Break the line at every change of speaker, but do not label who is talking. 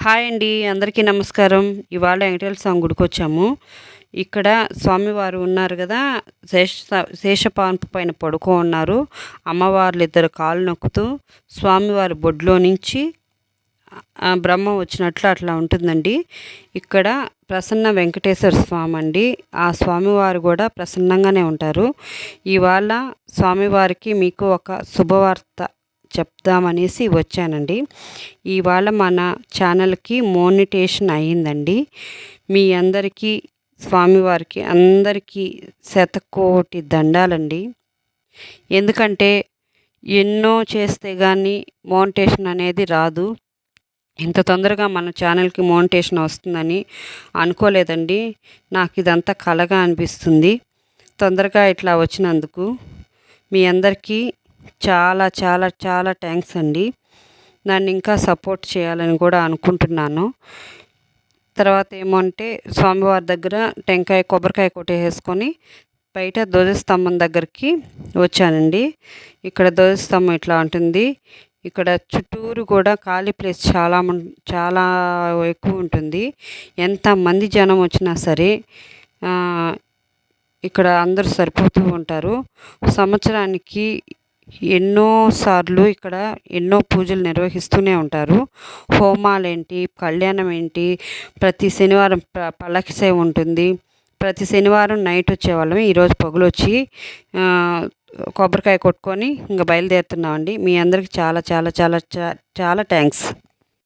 Hi అండి, అందరికీ నమస్కారం. ఇవాళ వెంకటేశ్వర స్వామి గుడికొచ్చాము. ఇక్కడ స్వామివారు ఉన్నారు కదా, శేషపాన్పు పైన పడుకో ఉన్నారు. అమ్మవార్లు ఇద్దరు కాళ్ళు నొక్కుతూ స్వామివారి బొడ్లో నుంచి బ్రహ్మ వచ్చినట్లు అట్లా ఉంటుందండి. ఇక్కడ ప్రసన్న వెంకటేశ్వర స్వామి అండి. ఆ స్వామివారు కూడా ప్రసన్నంగానే ఉంటారు. ఇవాళ స్వామివారికి మీకు ఒక శుభవార్త చెప్దామనేసి వచ్చానండి. ఇవాళ మన ఛానల్కి మోనిటేషన్ అయ్యిందండి. మీ అందరికీ స్వామివారికి అందరికీ శతకోటి దండాలండి. ఎందుకంటే ఎన్నో చేస్తే కానీ మోనిటేషన్ అనేది రాదు. ఇంత తొందరగా మన ఛానల్కి మోనిటేషన్ వస్తుందని అనుకోలేదండి. నాకు ఇదంతా కలగా అనిపిస్తుంది. తొందరగా ఇట్లా వచ్చినందుకు మీ అందరికీ చాలా చాలా చాలా థ్యాంక్స్ అండి. నన్ను ఇంకా సపోర్ట్ చేయాలని కూడా అనుకుంటున్నాను. తర్వాత ఏమంటే స్వామివారి దగ్గర టెంకాయ కొబ్బరికాయ కొట్టేసుకొని బయట ధ్వజస్తంభం దగ్గరికి వచ్చానండి. ఇక్కడ ధ్వజస్తంభం ఇట్లా ఉంటుంది. ఇక్కడ చుట్టూరు కూడా ఖాళీ ప్లేస్ చాలా ఎక్కువ ఉంటుంది. ఎంతమంది జనం వచ్చినా సరే ఇక్కడ అందరూ సరిపోతూ ఉంటారు. సంవత్సరానికి ఎన్నోసార్లు ఇక్కడ ఎన్నో పూజలు నిర్వహిస్తూనే ఉంటారు. హోమాలేంటి, కళ్యాణం ఏంటి, ప్రతి శనివారం పల్లకి సేవ ఉంటుంది. ప్రతి శనివారం నైట్ వచ్చేవాళ్ళం. ఈరోజు పొగలొచ్చి కొబ్బరికాయ కొట్టుకొని ఇంకా బయలుదేరుతున్నామండి. మీ అందరికీ చాలా చాలా చాలా చాలా థ్యాంక్స్.